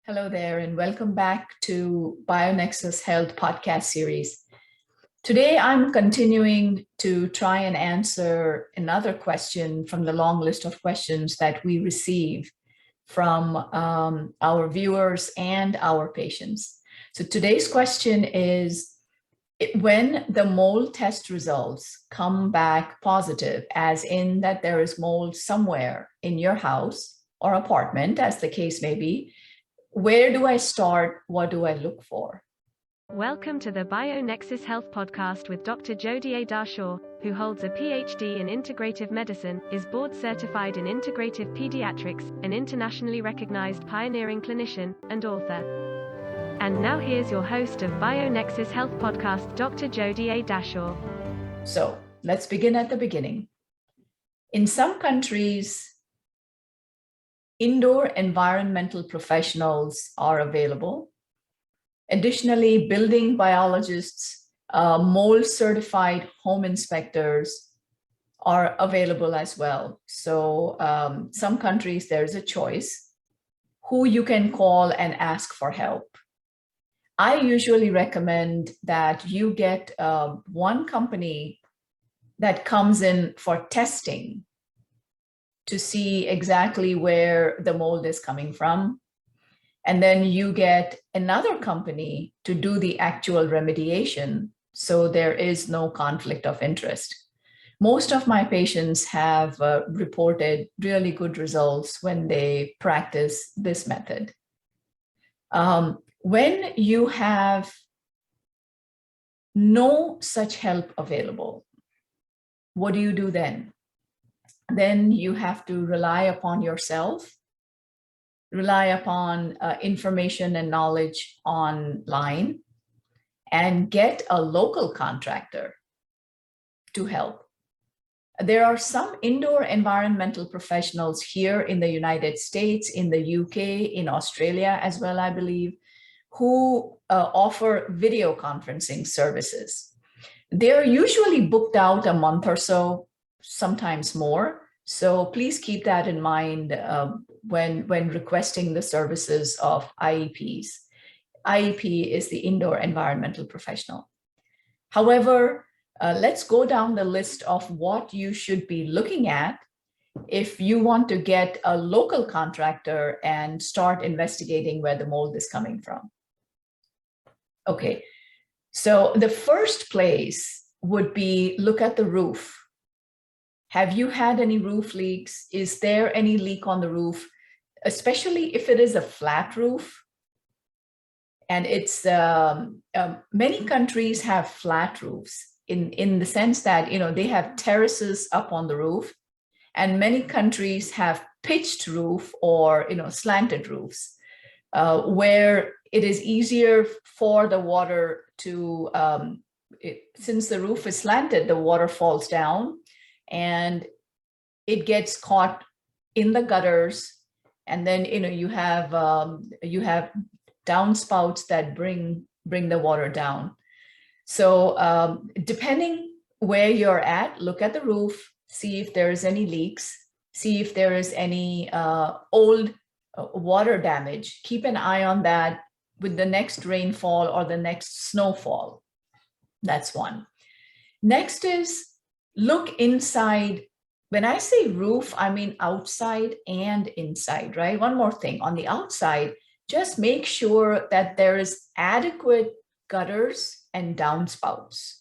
Hello there, and welcome back to BioNexus Health podcast series. Today, I'm continuing to try and answer another question from the long list of questions that we receive from our viewers and our patients. So today's question is, when the mold test results come back positive, as in that there is mold somewhere in your house or apartment, as the case may be, where do I start? What do I look for? Welcome to the BioNexus Health Podcast with Dr. Jodie A. Dashore, who holds a Ph.D. in Integrative Medicine, is board certified in Integrative Pediatrics, an internationally recognized pioneering clinician, and author. And now here's your host of BioNexus Health Podcast, Dr. Jodie A. Dashore. So let's begin at the beginning. In some countries, indoor environmental professionals are available. Additionally, building biologists, mold certified home inspectors are available as well. So some countries, there's a choice who you can call and ask for help. I usually recommend that you get one company that comes in for testing to see exactly where the mold is coming from. And then you get another company to do the actual remediation, so there is no conflict of interest. Most of my patients have reported really good results when they practice this method. When you have no such help available, what do you do then? Then you have to rely upon yourself, rely upon information and knowledge online, and get a local contractor to help. There are some indoor environmental professionals here in the United States, in the UK, in Australia as well, I believe, who offer video conferencing services. They're usually booked out a month or so, sometimes more. So please keep that in mind when requesting the services of IEPs. IEP is the indoor environmental professional. However, let's go down the list of what you should be looking at if you want to get a local contractor and start investigating where the mold is coming from. Okay, so the first place would be look at the roof. Have you had any roof leaks? Is there any leak on the roof, especially if it is a flat roof? And it's many countries have flat roofs in the sense that, you know, they have terraces up on the roof, and many countries have pitched roof or, you know, slanted roofs where it is easier for the water to, since the roof is slanted, the water falls down and it gets caught in the gutters, and then you have downspouts that bring the water down. So depending where you're at, look at the roof, see if there is any leaks, see if there is any old water damage. Keep an eye on that with the next rainfall or the next snowfall. That's one. Next is look inside. When I say roof, I mean outside and inside, right? One more thing. On the outside, just make sure that there is adequate gutters and downspouts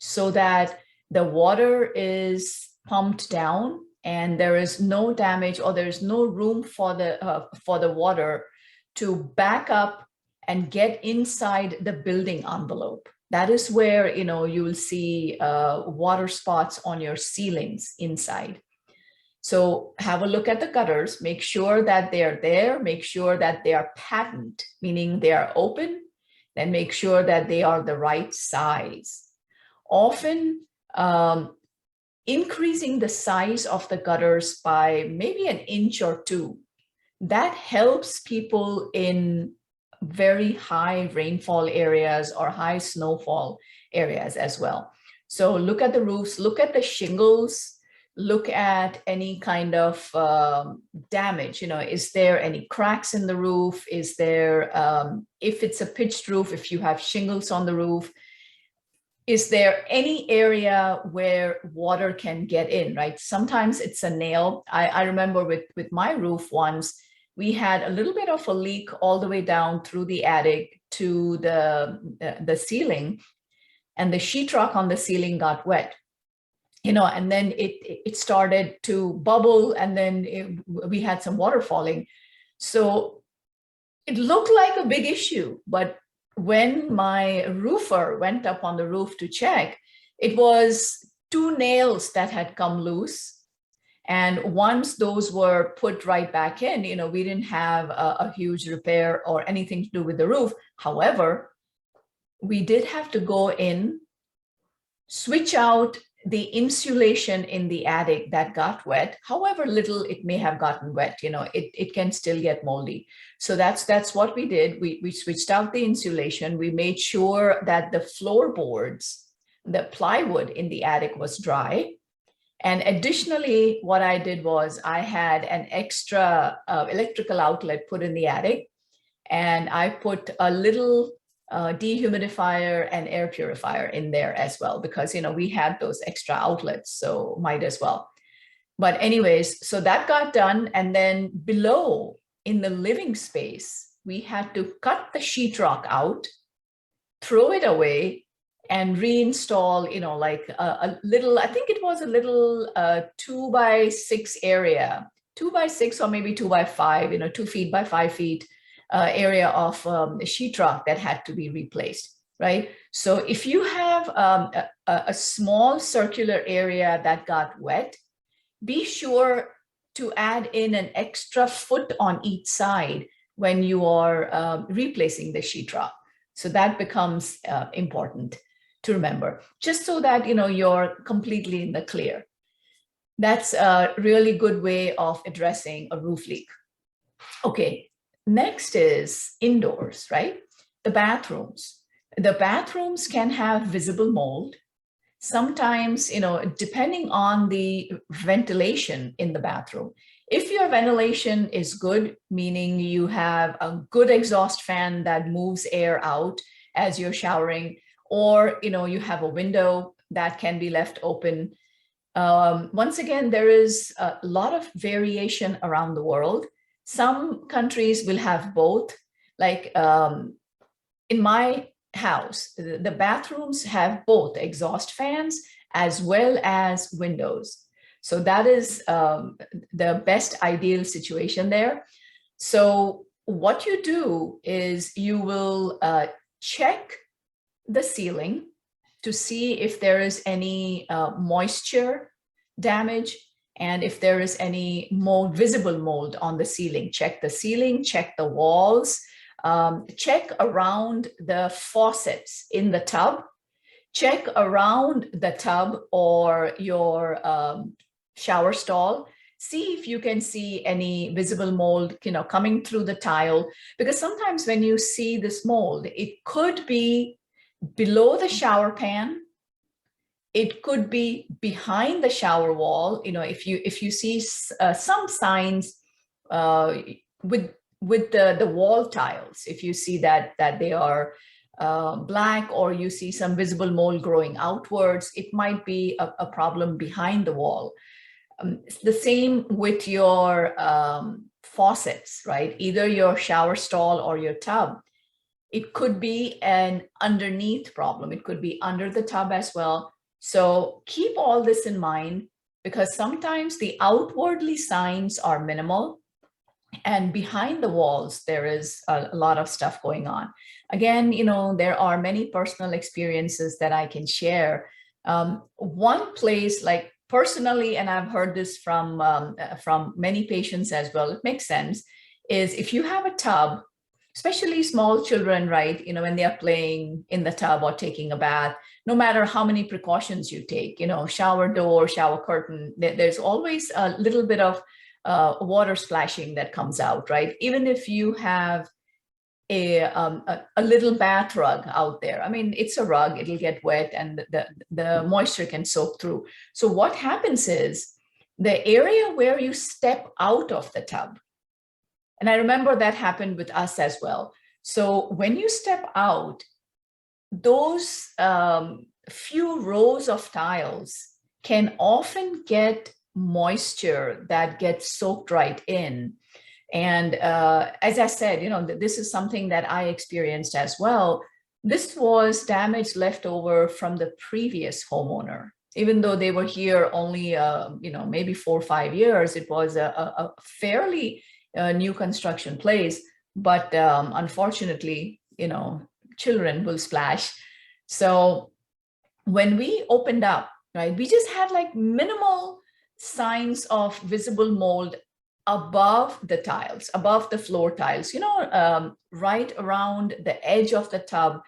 so that the water is pumped down and there is no damage, or there's no room for the water to back up and get inside the building envelope. That is where, you will see water spots on your ceilings inside. So have a look at the gutters, make sure that they're there, make sure that they are patent, meaning they are open, then make sure that they are the right size. Often increasing the size of the gutters by maybe an inch or two, that helps people in very high rainfall areas or high snowfall areas as well. So look at the roofs, look at the shingles. look at any kind of damage. Is there any cracks in the roof? Is there, if it's a pitched roof, if you have shingles on the roof, is there any area where water can get in, right? Sometimes it's a nail. I remember with my roof once, we had a little bit of a leak all the way down through the attic to the ceiling, and the sheetrock on the ceiling got wet. And then it started to bubble, and then we had some water falling. So it looked like a big issue, but when my roofer went up on the roof to check, it was 2 nails that had come loose. And once those were put right back in, we didn't have a huge repair or anything to do with the roof. However, we did have to go in, switch out the insulation in the attic that got wet. However little it may have gotten wet, it can still get moldy. So that's what we did. We switched out the insulation. We made sure that the floorboards, the plywood in the attic was dry. And additionally, what I did was I had an extra electrical outlet put in the attic, and I put a little dehumidifier and air purifier in there as well, because we had those extra outlets, so might as well. But anyways, so that got done. And then below in the living space, we had to cut the sheetrock out, throw it away, and reinstall, like a little, I think it was a little 2x6 area, 2x6 or maybe 2x5, 2 feet by 5 feet area of sheetrock that had to be replaced, right? So if you have a small circular area that got wet, be sure to add in an extra foot on each side when you are replacing the sheetrock. So that becomes important to remember, just so that you're completely in the clear. That's a really good way of addressing a roof leak. Okay. Next is indoors, right? The bathrooms. The bathrooms can have visible mold. Sometimes, depending on the ventilation in the bathroom. If your ventilation is good, meaning you have a good exhaust fan that moves air out as you're showering, or, you have a window that can be left open. Once again, there is a lot of variation around the world. Some countries will have both. Like in my house, the bathrooms have both exhaust fans as well as windows. So that is the best ideal situation there. So what you do is you will check the ceiling to see if there is any moisture damage, and if there is any mold, visible mold on the ceiling. Check the ceiling, check the walls, check around the faucets in the tub, check around the tub or your shower stall. See if you can see any visible mold, coming through the tile, because sometimes when you see this mold, it could be below the shower pan. It could be behind the shower wall. If you see some signs with the wall tiles, if you see that they are black, or you see some visible mold growing outwards, it might be a problem behind the wall. The same with your faucets, right? Either your shower stall or your tub. It could be an underneath problem. It could be under the tub as well. So keep all this in mind, because sometimes the outwardly signs are minimal, and behind the walls, there is a lot of stuff going on. Again, there are many personal experiences that I can share. One place, like personally, and I've heard this from many patients as well, it makes sense, is if you have a tub, especially small children, right? When they are playing in the tub or taking a bath, no matter how many precautions you take, shower door, shower curtain, there's always a little bit of water splashing that comes out, right? Even if you have a little bath rug out there. I mean, it's a rug, it'll get wet and the moisture can soak through. So what happens is the area where you step out of the tub. And I remember that happened with us as well. So when you step out, those few rows of tiles can often get moisture that gets soaked right in. And as I said, this is something that I experienced as well. This was damage left over from the previous homeowner. Even though they were here only, maybe 4 or 5 years, it was a fairly new construction place. But unfortunately, children will splash. So when we opened up, right, we just had like minimal signs of visible mold above the tiles, above the floor tiles, right around the edge of the tub.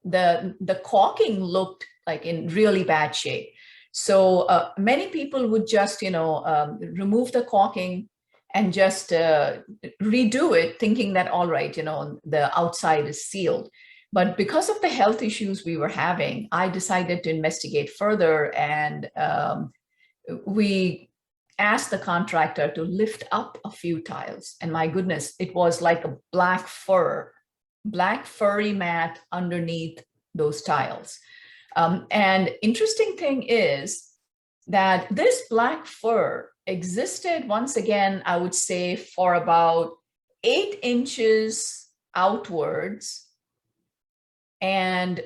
The caulking looked like in really bad shape. So many people would just, remove the caulking and just redo it, thinking that, all right, the outside is sealed. But because of the health issues we were having, I decided to investigate further, and we asked the contractor to lift up a few tiles. And my goodness, it was like a black furry mat underneath those tiles. And interesting thing is that this black fur existed, once again, I would say, for about 8 inches outwards. And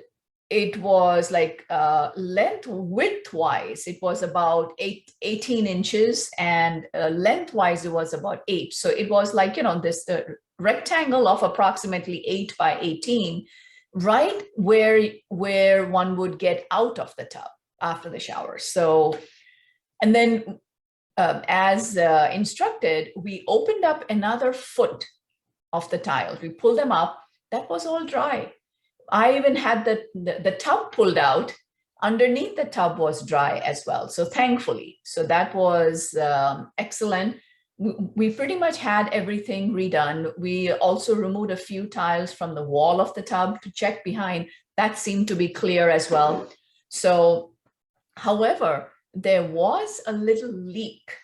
it was like width-wise, it was about 18 inches, and lengthwise, it was about 8. So it was like, this rectangle of approximately 8 by 18, right where one would get out of the tub after the shower. So, and then as instructed, we opened up another foot of the tiles. We pulled them up. That was all dry. I even had the tub pulled out. Underneath the tub was dry as well. So thankfully, so that was excellent. We pretty much had everything redone. We also removed a few tiles from the wall of the tub to check behind. That seemed to be clear as well. So, however, there was a little leak,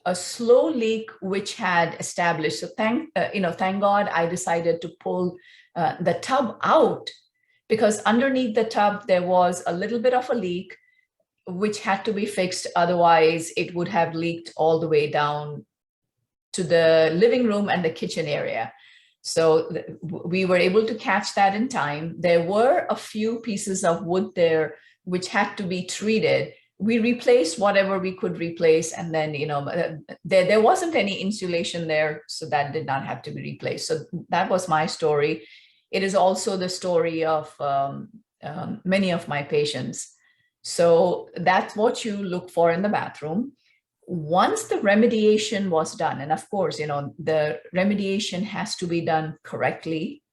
a slow leak, which had established. So thank God I decided to pull the tub out, because underneath the tub, there was a little bit of a leak, which had to be fixed. Otherwise, it would have leaked all the way down to the living room and the kitchen area. So we were able to catch that in time. There were a few pieces of wood there which had to be treated. We replaced whatever we could replace, and then there wasn't any insulation there, so that did not have to be replaced. So that was my story. It is also the story of many of my patients. So that's what you look for in the bathroom. Once the remediation was done, and of course, the remediation has to be done correctly,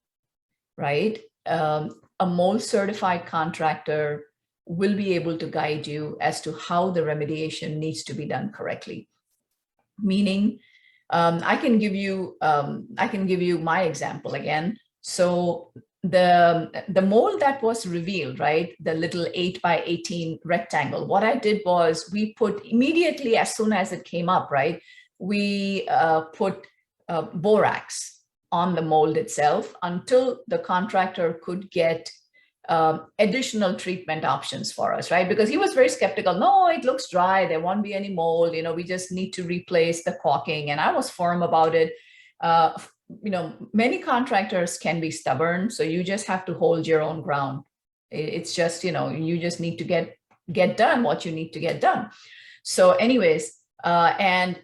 right? A mold certified contractor will be able to guide you as to how the remediation needs to be done correctly. Meaning, I can give you my example again. So the mold that was revealed, right, the little 8 by 18 rectangle, what I did was we put immediately, as soon as it came up, right, we put borax on the mold itself until the contractor could get additional treatment options for us, right? Because he was very skeptical. No, it looks dry. There won't be any mold. We just need to replace the caulking. And I was firm about it. Many contractors can be stubborn, so you just have to hold your own ground. It's just, you just need to get done what you need to get done. So anyways, and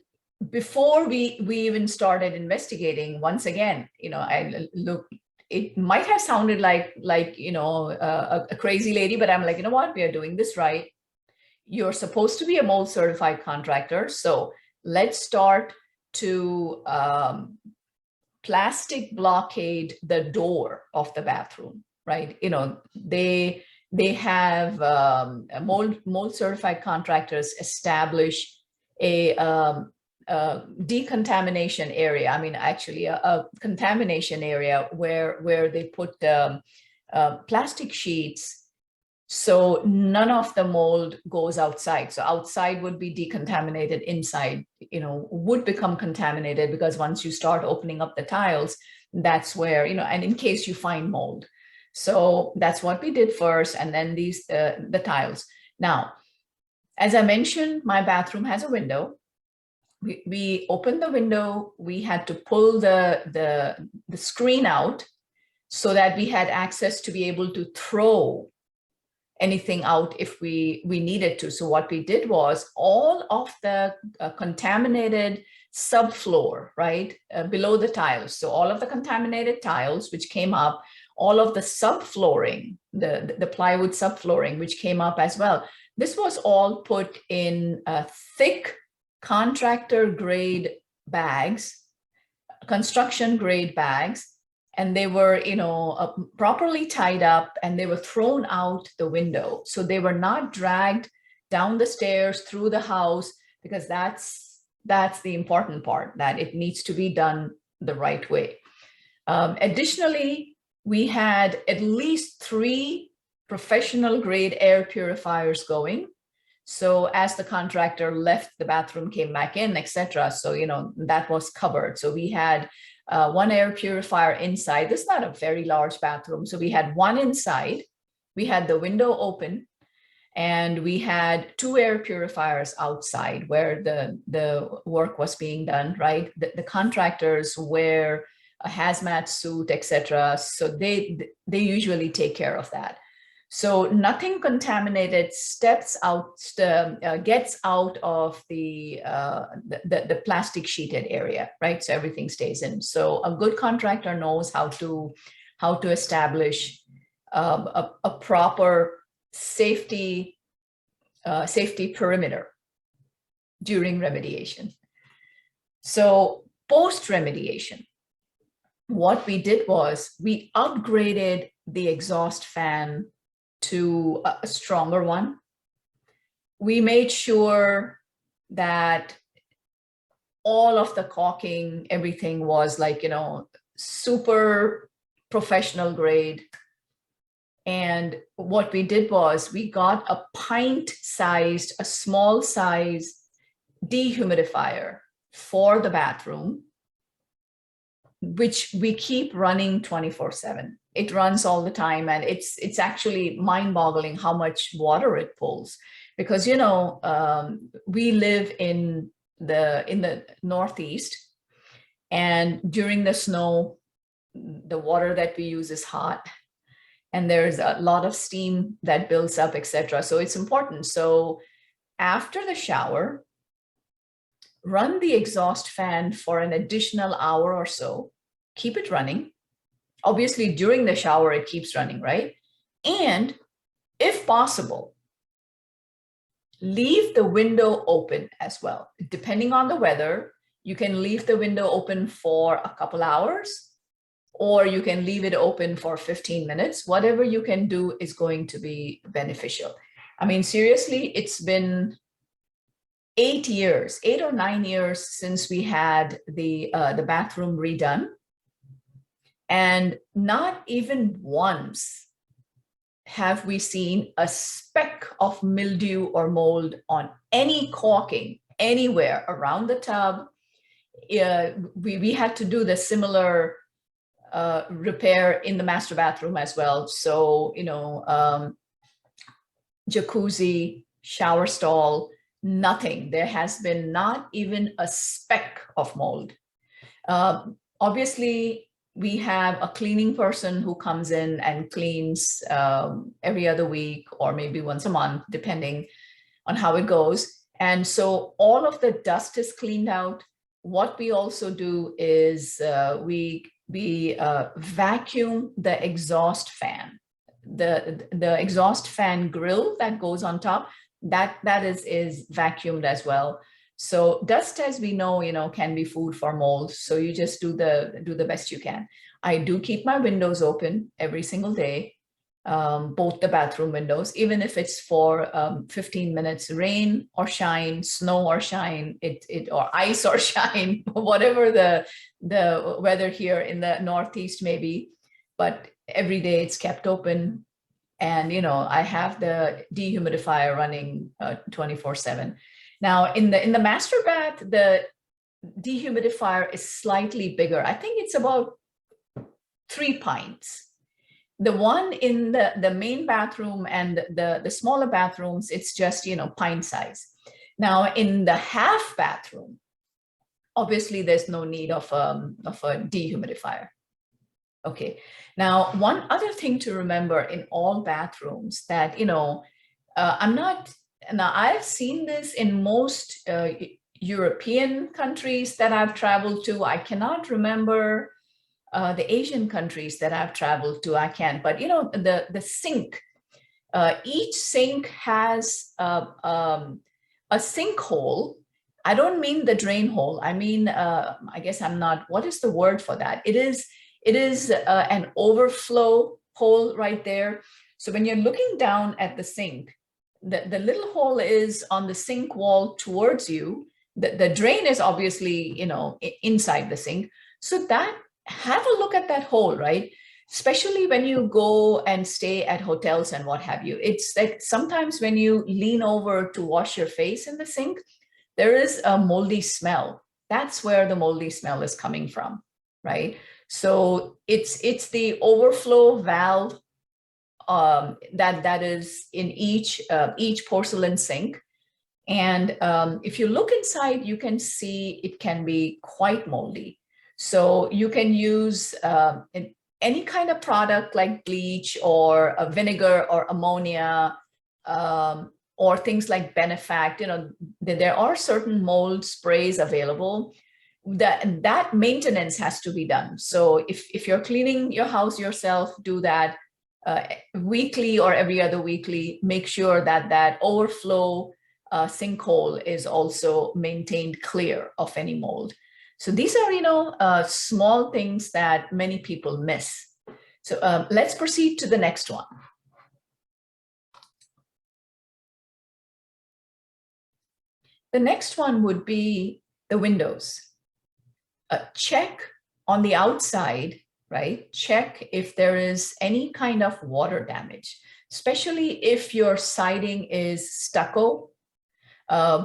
before we even started investigating, once again, I look, it might have sounded like a crazy lady, but I'm like, you know what, we are doing this right. You're supposed to be a mold certified contractor. So let's start to plastic blockade the door of the bathroom, right? They have mold certified contractors establish a decontamination area. I mean, actually a contamination area where they put plastic sheets So none of the mold goes outside. So outside would be decontaminated, inside, would become contaminated, because once you start opening up the tiles, that's where, and in case you find mold. So that's what we did first. And then the tiles. Now, as I mentioned, my bathroom has a window. We opened the window. We had to pull the screen out so that we had access to be able to throw anything out if we needed to. So what we did was all of the contaminated subfloor, right, below the tiles. So all of the contaminated tiles which came up, all of the subflooring, the plywood subflooring which came up as well. This was all put in thick contractor grade bags, construction grade bags, and they were, properly tied up, and they were thrown out the window. So they were not dragged down the stairs through the house, because that's the important part, that it needs to be done the right way. Additionally, we had at least 3 professional grade air purifiers going. So as the contractor left the bathroom, came back in, etc. So, that was covered. So we had 1 air purifier inside. This is not a very large bathroom. So we had 1 inside. We had the window open, and we had 2 air purifiers outside where the work was being done, right? The contractors wear a hazmat suit, etc. So they usually take care of that. So nothing contaminated gets out of the plastic sheeted area, right? So everything stays in. So a good contractor knows how to establish a proper safety perimeter during remediation. So post remediation, what we did was we upgraded the exhaust fan to a stronger one. We made sure that all of the caulking, everything was like, super professional grade. And what we did was we got a pint-sized, a small size dehumidifier for the bathroom, which we keep running 24/7. It runs all the time, and it's actually mind-boggling how much water it pulls, because we live in the Northeast, and during the snow, the water that we use is hot, and there's a lot of steam that builds up, etc. So it's important. So after the shower, run the exhaust fan for an additional hour or so. Keep it running. Obviously, during the shower, it keeps running, right? And if possible, leave the window open as well. Depending on the weather, you can leave the window open for a couple hours, or you can leave it open for 15 minutes. Whatever you can do is going to be beneficial. I mean, seriously, it's been 8 or 9 years since we had the bathroom redone. And not even once have we seen a speck of mildew or mold on any caulking anywhere around the tub. We had to do the similar repair in the master bathroom as well. So, jacuzzi, shower stall, nothing. There has been not even a speck of mold. Obviously, we have a cleaning person who comes in and cleans every other week or maybe once a month, depending on how it goes. And so all of the dust is cleaned out. What we also do is we vacuum the exhaust fan, the exhaust fan grill that goes on top. That is vacuumed as well. So dust, as we know, can be food for mold. So you just do the best you can. I do keep my windows open every single day, both the bathroom windows, even if it's for 15 minutes, rain or shine, snow or shine, or ice or shine, whatever the weather here in the Northeast may be. But every day it's kept open. And, I have the dehumidifier running 24/7. Now in the master bath, the dehumidifier is slightly bigger. I think it's about 3 pints. The one in the main bathroom and the smaller bathrooms, it's just, pint size. Now in the half bathroom, obviously there's no need of a dehumidifier. Okay. Now, one other thing to remember in all bathrooms that, I've seen this in most European countries that I've traveled to. I cannot remember the Asian countries that I've traveled to. I can't, but the sink, each sink has a sinkhole. I don't mean the drain hole. I mean, I guess what is the word for that? It is an overflow hole right there. So when you're looking down at the sink, the little hole is on the sink wall towards you. The drain is obviously, inside the sink. So have a look at that hole, right? Especially when you go and stay at hotels and what have you. It's like sometimes when you lean over to wash your face in the sink, there is a moldy smell. That's where the moldy smell is coming from, right? So it's the overflow valve that is in each porcelain sink. And if you look inside, you can see it can be quite moldy. So you can use any kind of product like bleach or a vinegar or ammonia, or things like Benefact. There are certain mold sprays available. That maintenance has to be done. So if you're cleaning your house yourself, do that weekly or every other weekly. Make sure that overflow sinkhole is also maintained clear of any mold. So these are, small things that many people miss. So let's proceed to the next one. The next one would be the windows. Check on the outside, right? Check if there is any kind of water damage, especially if your siding is stucco.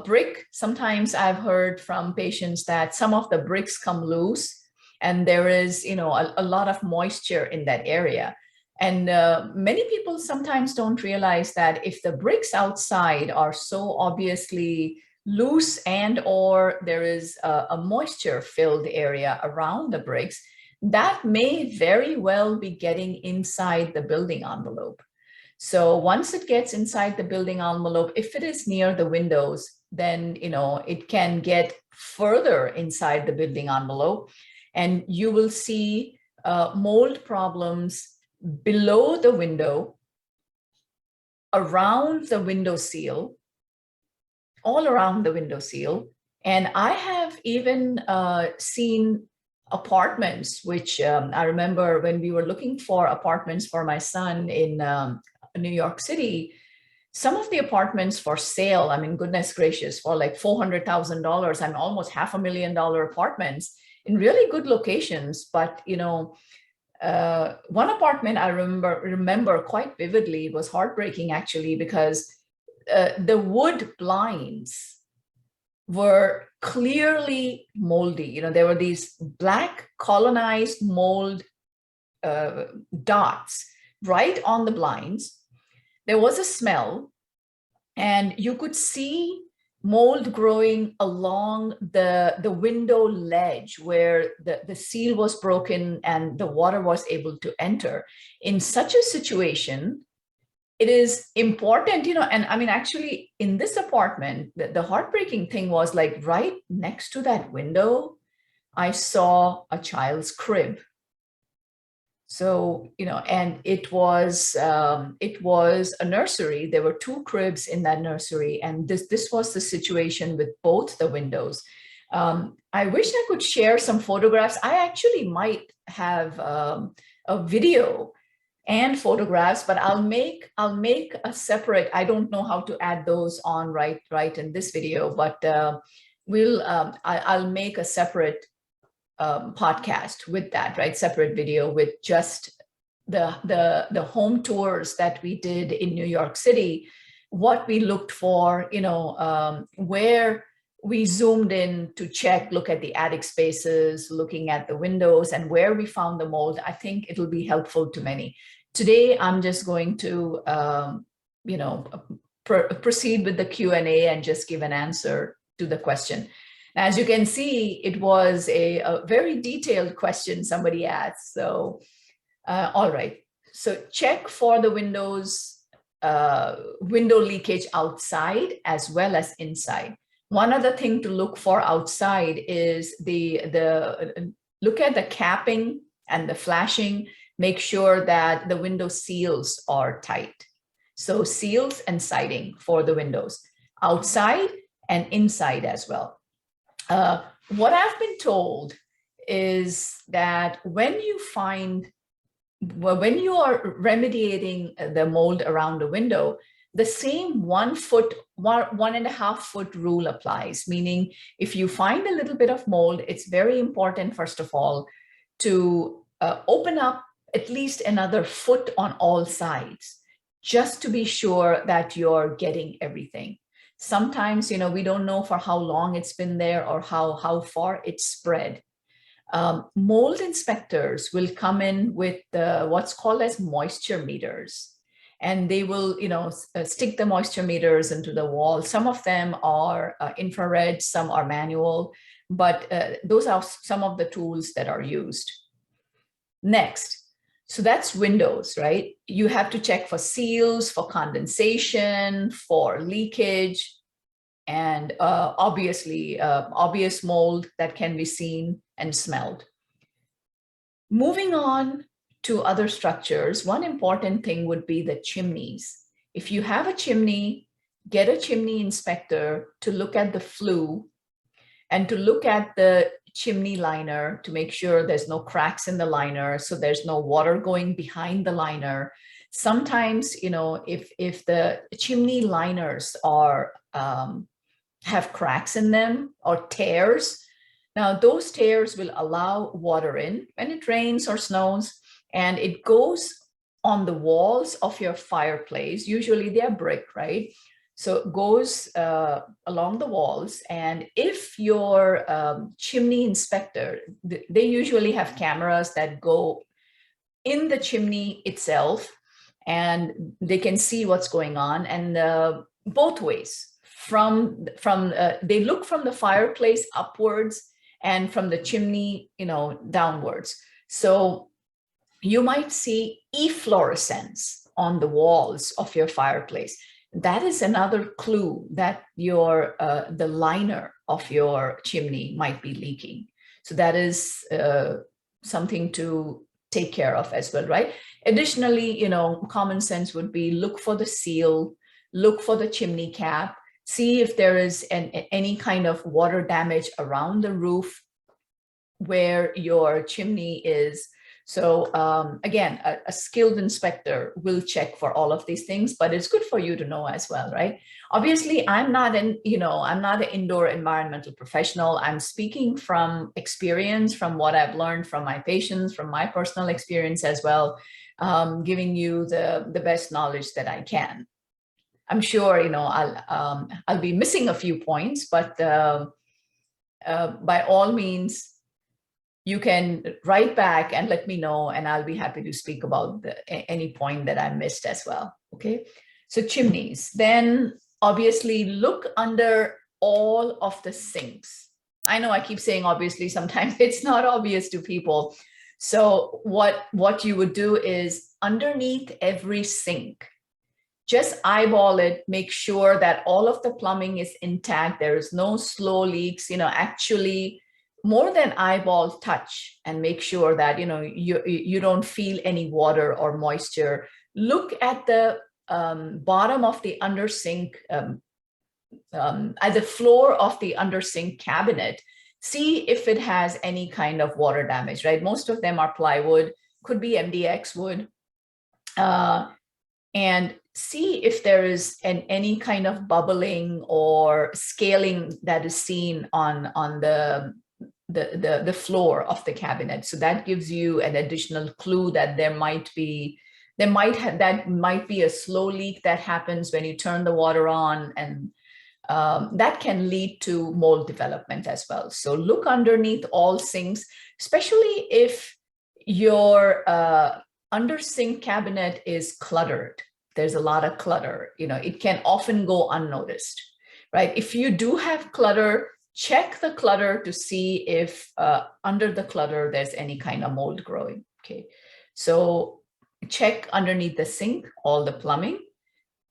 Brick, sometimes I've heard from patients that some of the bricks come loose and there is, a lot of moisture in that area. And many people sometimes don't realize that if the bricks outside are so obviously loose and or there is a moisture filled area around the bricks, that may very well be getting inside the building envelope. So once it gets inside the building envelope, if it is near the windows, then it can get further inside the building envelope, and you will see mold problems below the window, around the window seal, all around the window seal. And I have even seen apartments, which I remember when we were looking for apartments for my son in New York City, some of the apartments for sale, I mean, goodness gracious, for like $400,000, I mean, almost $500,000 apartments in really good locations. But, one apartment I remember quite vividly. It was heartbreaking, actually, because the wood blinds were clearly moldy. There were these black colonized mold dots right on the blinds. There was a smell, and you could see mold growing along the window ledge where the seal was broken and the water was able to enter. In such a situation, it is important, and I mean, actually in this apartment, the heartbreaking thing was like right next to that window, I saw a child's crib. So, and it was a nursery. There were 2 cribs in that nursery. And this was the situation with both the windows. I wish I could share some photographs. I actually might have a video and photographs, but I'll make a separate, I don't know how to add those on right in this video, but I'll make a separate podcast with that, right? Separate video with just the home tours that we did in New York City, what we looked for, where we zoomed in to check, look at the attic spaces, looking at the windows, and where we found the mold, I think it'll be helpful to many. Today, I'm just going to, proceed with the Q&A and just give an answer to the question. As you can see, it was a very detailed question somebody asked. So, all right. So check for the windows, window leakage outside as well as inside. One other thing to look for outside is look at the capping and the flashing. Make sure that the window seals are tight. So seals and siding for the windows, outside and inside as well. What I've been told is that when you are remediating the mold around the window, the same 1 foot, 1.5 foot rule applies, meaning if you find a little bit of mold, it's very important, first of all, to open up at least another foot on all sides, just to be sure that you're getting everything. Sometimes, we don't know for how long it's been there or how far it's spread. Mold inspectors will come in with what's called as moisture meters, and they will, stick the moisture meters into the wall. Some of them are infrared, some are manual, but those are some of the tools that are used. Next, so that's windows, right? You have to check for seals, for condensation, for leakage, and obviously obvious mold that can be seen and smelled. Moving on to other structures, one important thing would be the chimneys. If you have a chimney, get a chimney inspector to look at the flue and to look at the chimney liner to make sure there's no cracks in the liner, so there's no water going behind the liner. Sometimes, if the chimney liners are have cracks in them or tears, now those tears will allow water in when it rains or snows, and it goes on the walls of your fireplace. Usually they're brick, right? So it goes along the walls, and if your chimney inspector, they usually have cameras that go in the chimney itself, and they can see what's going on, and both ways. They look from the fireplace upwards and from the chimney, downwards. So you might see efflorescence on the walls of your fireplace. That is another clue that the liner of your chimney might be leaking. So that is something to take care of as well, right? Additionally, common sense would be look for the seal, look for the chimney cap, see if there is any kind of water damage around the roof where your chimney is. So again, a skilled inspector will check for all of these things, but it's good for you to know as well, right? Obviously, I'm not an indoor environmental professional. I'm speaking from experience, from what I've learned from my patients, from my personal experience as well, giving you the best knowledge that I can. I'm sure, I'll be missing a few points, but by all means, you can write back and let me know, and I'll be happy to speak about any point that I missed as well. Okay, so chimneys. Then obviously look under all of the sinks. I know I keep saying obviously, sometimes it's not obvious to people. So what you would do is underneath every sink, just eyeball it, make sure that all of the plumbing is intact. There is no slow leaks, actually more than eyeball touch, and make sure that you don't feel any water or moisture. Look at the bottom of the under sink, at the floor of the under sink cabinet. See if it has any kind of water damage, right? Most of them are plywood, could be MDX wood, and see if there is any kind of bubbling or scaling that is seen on the floor of the cabinet. So that gives you an additional clue that that might be a slow leak that happens when you turn the water on, and that can lead to mold development as well. So look underneath all sinks, especially if your under sink cabinet is cluttered. There's a lot of clutter, it can often go unnoticed, right? If you do have clutter, check the clutter to see if under the clutter there's any kind of mold growing. Okay, so check underneath the sink, all the plumbing.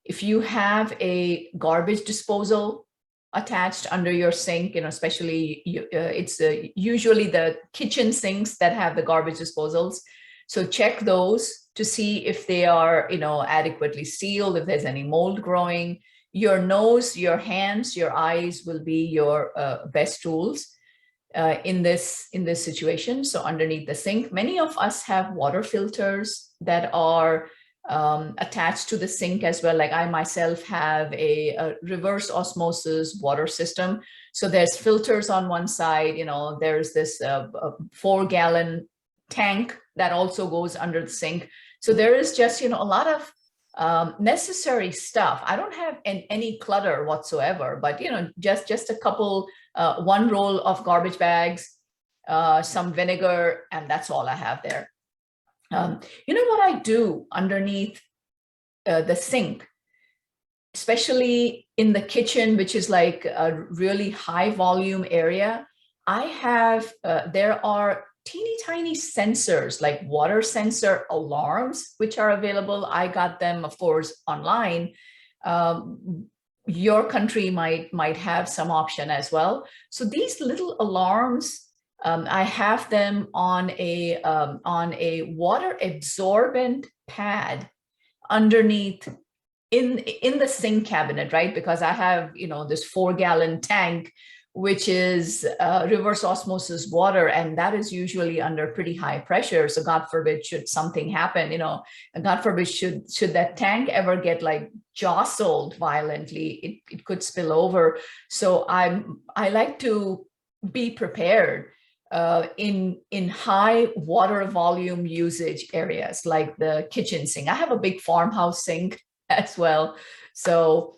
If you have a garbage disposal attached under your sink, especially it's usually the kitchen sinks that have the garbage disposals. So check those to see if they are, adequately sealed, if there's any mold growing. Your nose, your hands, your eyes will be your best tools in this situation. So underneath the sink, many of us have water filters that are attached to the sink as well. Like I myself have a reverse osmosis water system. So there's filters on one side, there's this 4-gallon tank that also goes under the sink. So there is just, a lot of necessary stuff. I don't have any clutter whatsoever, but, just a couple, one roll of garbage bags, some vinegar, and that's all I have there. What I do underneath the sink, especially in the kitchen, which is like a really high volume area, I have, there are teeny tiny sensors, like water sensor alarms, which are available. I got them, of course, online. Your country might have some option as well. So these little alarms, I have them on a water absorbent pad underneath in the sink cabinet, right? Because I have, this 4-gallon tank, which is reverse osmosis water, and that is usually under pretty high pressure. So God forbid, should something happen, and God forbid, should that tank ever get like jostled violently, it could spill over. So I like to be prepared in high water volume usage areas like the kitchen sink. I have a big farmhouse sink as well. So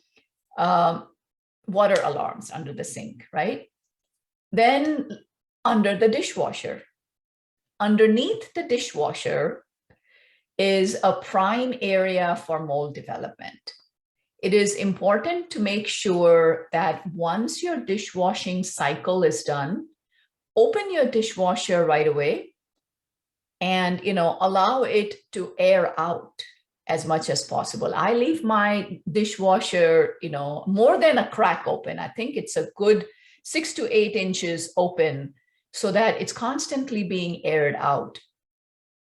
water alarms under the sink, right? Then under the dishwasher. Underneath the dishwasher is a prime area for mold development. It is important to make sure that once your dishwashing cycle is done, open your dishwasher right away and, allow it to air out as much as possible. I leave my dishwasher, more than a crack open. I think it's a good 6 to 8 inches open so that it's constantly being aired out.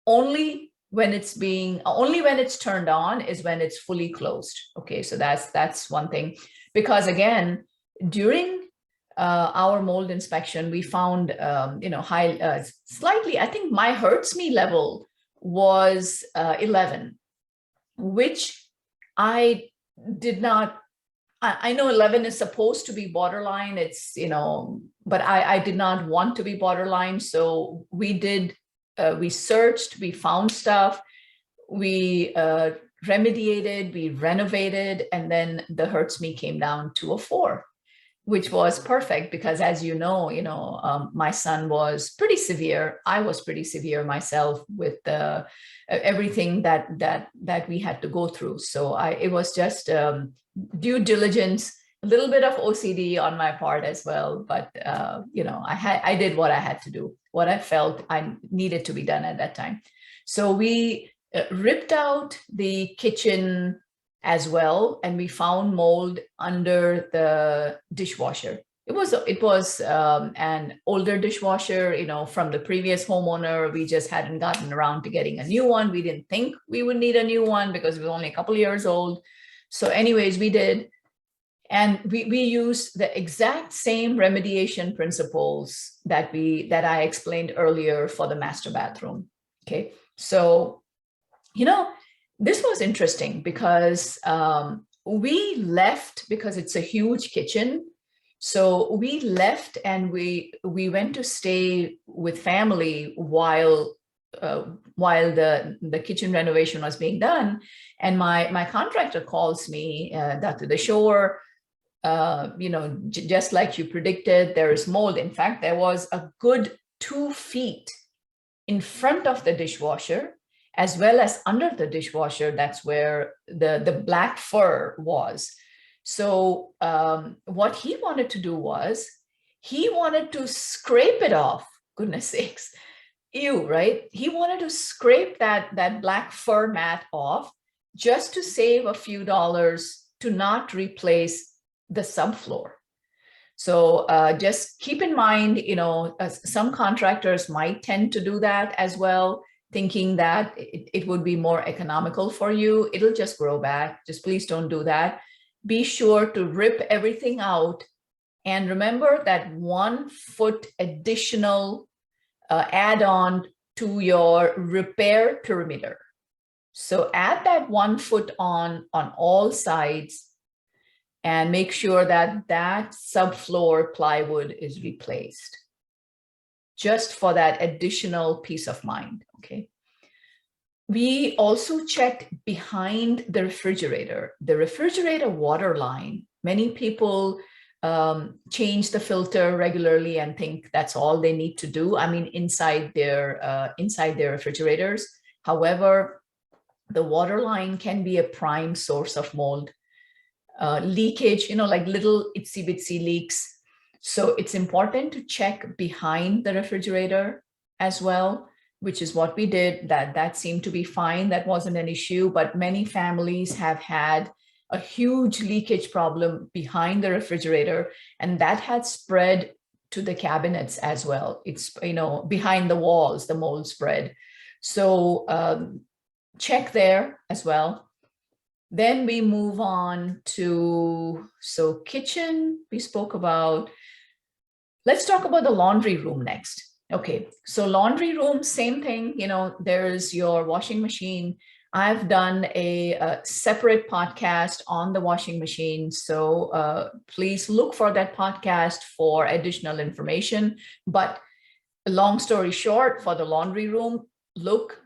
Only when it's turned on is when it's fully closed. Okay, so that's one thing. Because again, during our mold inspection, we found, high, slightly, I think my hurts me level was 11, which I did not, I know 11 is supposed to be borderline. It's, but I did not want to be borderline. So we searched, we found stuff, we remediated, we renovated, and then the hurts me came down to a 4. Which was perfect because, as you know, my son was pretty severe. I was pretty severe myself with everything that we had to go through. So it was just due diligence, a little bit of OCD on my part as well. But I did what I had to do, what I felt I needed to be done at that time. So we ripped out the kitchen as well, and we found mold under the dishwasher. It was an older dishwasher, from the previous homeowner. We just hadn't gotten around to getting a new one. We didn't think we would need a new one because it was only a couple of years old. So anyways, we did. And we used the exact same remediation principles that I explained earlier for the master bathroom. Okay, so, this was interesting because we left, because it's a huge kitchen, So we left and we went to stay with family while the kitchen renovation was being done. And my contractor calls me, Dr. Dashore, just like you predicted, there is mold. In fact, there was a good 2 feet in front of the dishwasher, as well as under the dishwasher. That's where the black fur was. So what he wanted to do was he wanted to scrape it off. Goodness sakes. Ew, right? He wanted to scrape that black fur mat off just to save a few dollars to not replace the subfloor. So just keep in mind, some contractors might tend to do that as well, thinking that it would be more economical for you. It'll just grow back. Just please don't do that. Be sure to rip everything out. And remember that 1 foot additional add-on to your repair perimeter. So add that 1 foot on all sides and make sure that that subfloor plywood is replaced, just for that additional peace of mind, okay? We also checked behind the refrigerator water line. Many people change the filter regularly and think that's all they need to do. I mean, inside their refrigerators. However, the water line can be a prime source of mold. Leakage, like little itsy bitsy leaks. So it's important to check behind the refrigerator as well, which is what we did. That seemed to be fine. That wasn't an issue, but many families have had a huge leakage problem behind the refrigerator, and that had spread to the cabinets as well. It's, behind the walls, the mold spread. So check there as well. Then we move on to, kitchen, we spoke about. Let's talk about the laundry room next. Okay, so laundry room, same thing, there's your washing machine. I've done a separate podcast on the washing machine. So please look for that podcast for additional information. But long story short, for the laundry room, look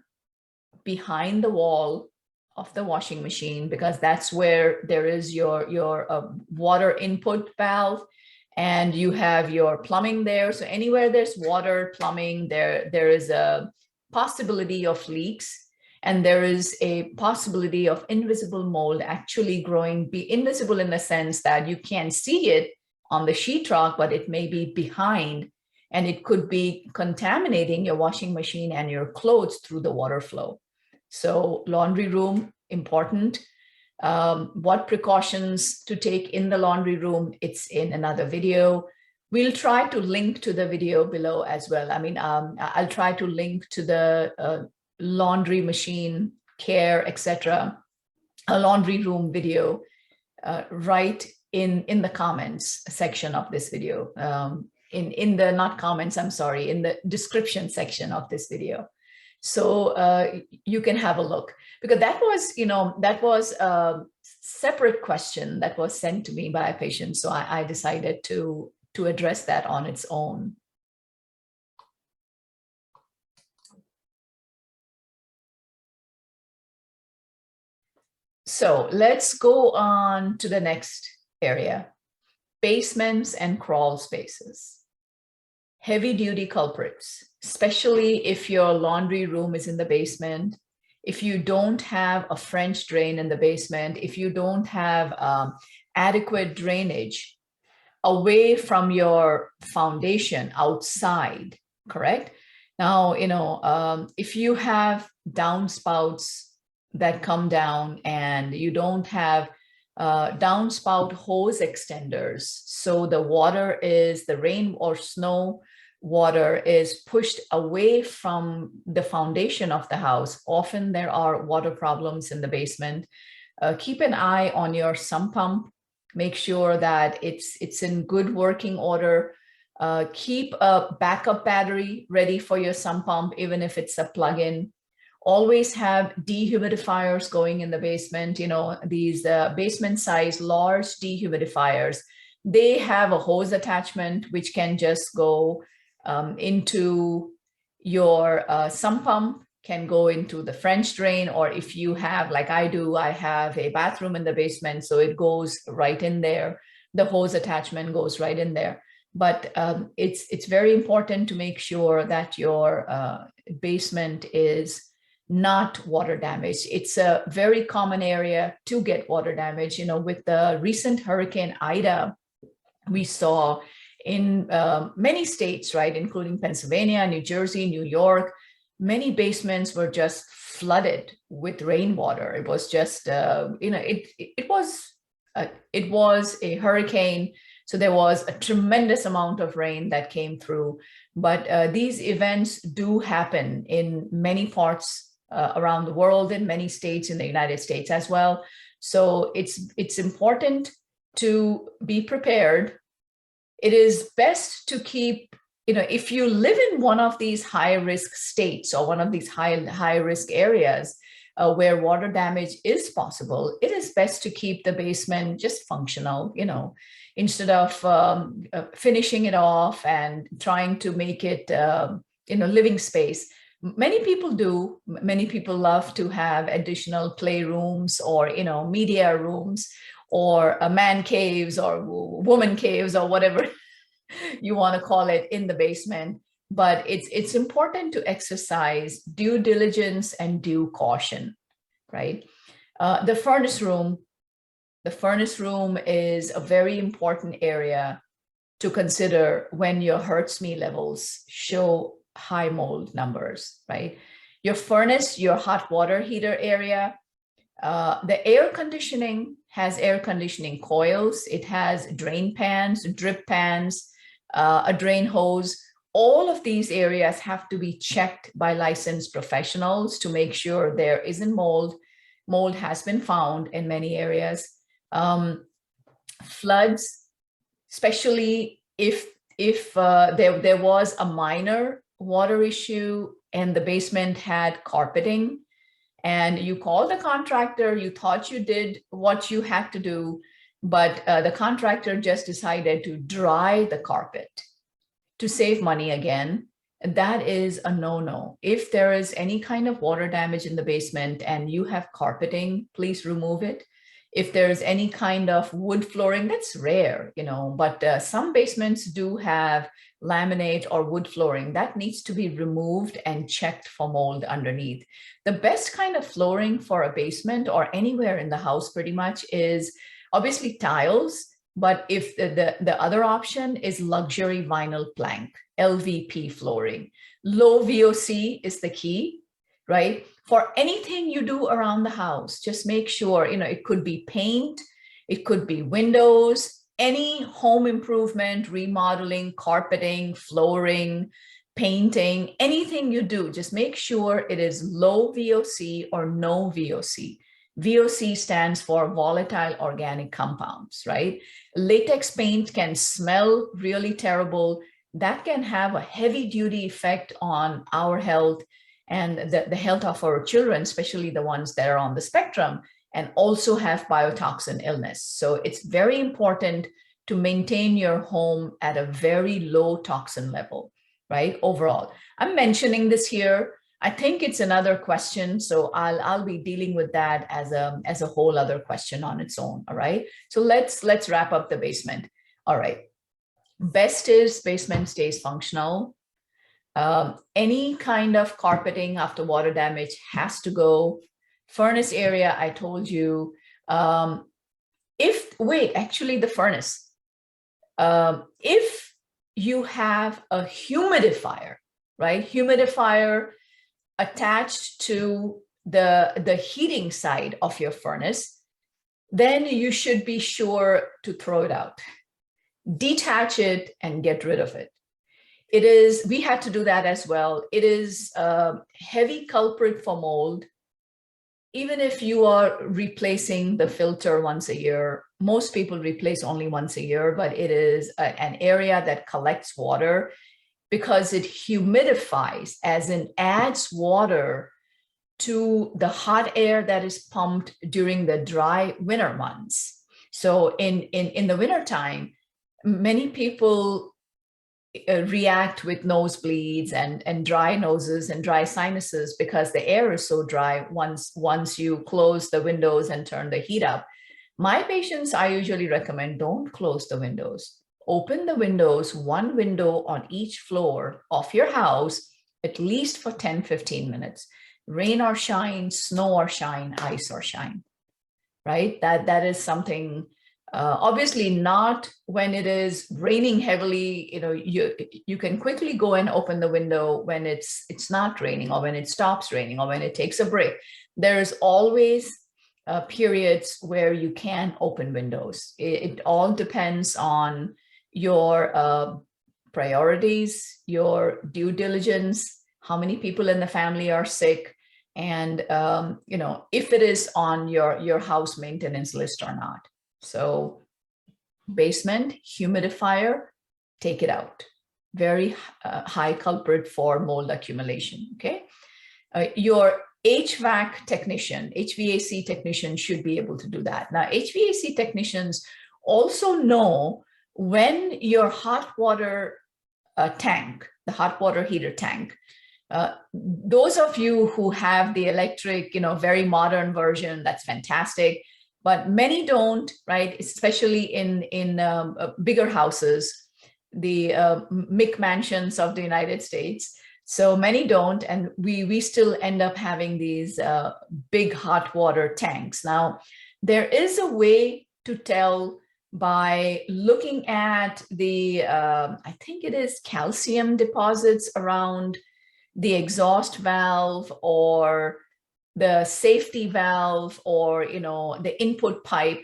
behind the wall of the washing machine, because that's where there is your water input valve, and you have your plumbing there. So anywhere there's water, plumbing, there is a possibility of leaks, and there is a possibility of invisible mold actually growing. Be invisible in the sense that you can't see it on the sheetrock, but it may be behind, and it could be contaminating your washing machine and your clothes through the water flow. So laundry room, important. What precautions to take in the laundry room, it's in another video. We'll try to link to the video below as well. I mean, I'll try to link to the laundry machine care, etc., a laundry room video right in the comments section of this video. In the, not comments, I'm sorry, in the description section of this video. So you can have a look, because that was a separate question that was sent to me by a patient. So I decided to address that on its own. So let's go on to the next area, basements and crawl spaces. Heavy duty culprits, especially if your laundry room is in the basement, if you don't have a French drain in the basement, if you don't have adequate drainage away from your foundation outside, correct? Now, if you have downspouts that come down and you don't have downspout hose extenders, so the rain or snow water is pushed away from the foundation of the house. Often there are water problems in the basement. Keep an eye on your sump pump. Make sure that it's in good working order. Keep a backup battery ready for your sump pump, even if it's a plug-in. Always have dehumidifiers going in the basement, these basement size large dehumidifiers. they have a hose attachment which can just go into your sump pump, can go into the French drain, or if you have, like I do, I have a bathroom in the basement, so it goes right in there. The hose attachment goes right in there. But it's very important to make sure that your basement is not water damaged. It's a very common area to get water damage. You know, with the recent Hurricane Ida, we saw in many states, right, including Pennsylvania, New Jersey, New York, many basements were just flooded with rainwater. It was just, it was a hurricane. So there was a tremendous amount of rain that came through. But these events do happen in many parts around the world, in many states in the United States as well. So it's important to be prepared. It is best to keep, if you live in one of these high risk states or one of these high risk areas where water damage is possible, it is best to keep the basement just functional, instead of finishing it off and trying to make it, living space. Many people do. Many people love to have additional playrooms or, media rooms or man caves or woman caves or whatever you want to call it in the basement. But it's important to exercise due diligence and due caution, right? The furnace room is a very important area to consider when your HERTS-me levels show high mold numbers, right? Your furnace, your hot water heater area, the air conditioning has air conditioning coils. It has drain pans, drip pans, a drain hose. All of these areas have to be checked by licensed professionals to make sure there isn't mold. Mold has been found in many areas. Floods, especially if there was a minor water issue and the basement had carpeting, and you called the contractor, you thought you did what you had to do, but the contractor just decided to dry the carpet to save money again. That is a no-no. If there is any kind of water damage in the basement and you have carpeting, please remove it. If there's any kind of wood flooring, that's rare, but some basements do have laminate or wood flooring that needs to be removed and checked for mold underneath. The best kind of flooring for a basement or anywhere in the house pretty much is obviously tiles, but if the other option is luxury vinyl plank, LVP flooring. Low VOC is the key, right? For anything you do around the house, just make sure, it could be paint, it could be windows, any home improvement, remodeling, carpeting, flooring, painting, anything you do, just make sure it is low VOC or no VOC. VOC stands for volatile organic compounds, right? Latex paint can smell really terrible. That can have a heavy duty effect on our health and the health of our children, especially the ones that are on the spectrum, and also have biotoxin illness. So it's very important to maintain your home at a very low toxin level, right? Overall, I'm mentioning this here. I think it's another question, so I'll be dealing with that as a whole other question on its own. All right. So let's wrap up the basement. All right. Best is basement stays functional. Any kind of carpeting after water damage has to go. Furnace area, I told you. Actually the furnace. If you have a humidifier, right? Humidifier attached to the heating side of your furnace, then you should be sure to throw it out. Detach it and get rid of it. We had to do that as well. It is a heavy culprit for mold. Even if you are replacing the filter once a year, most people replace only once a year, but it is an area that collects water because it humidifies, as in adds water to the hot air that is pumped during the dry winter months. So in the wintertime, many people react with nosebleeds and dry noses and dry sinuses because the air is so dry once you close the windows and turn the heat up. My patients, I usually recommend, don't close the windows. Open the windows, one window on each floor of your house, at least for 10-15 minutes. Rain or shine, snow or shine, ice or shine, right? That is something. Obviously not when it is raining heavily. You can quickly go and open the window when it's not raining, or when it stops raining, or when it takes a break. There's always periods where you can open windows. It all depends on your priorities, your due diligence, how many people in the family are sick, and if it is on your house maintenance list or not. So basement, humidifier, take it out. Very high culprit for mold accumulation, okay? Your HVAC technician, HVAC technician should be able to do that. Now, HVAC technicians also know when your hot water tank, the hot water heater tank, those of you who have the electric, very modern version, that's fantastic. But many don't, right? Especially in bigger houses, the McMansions of the United States. So many don't, and we still end up having these big hot water tanks. Now, there is a way to tell by looking at the, I think it is calcium deposits around the exhaust valve, or the safety valve, or the input pipe.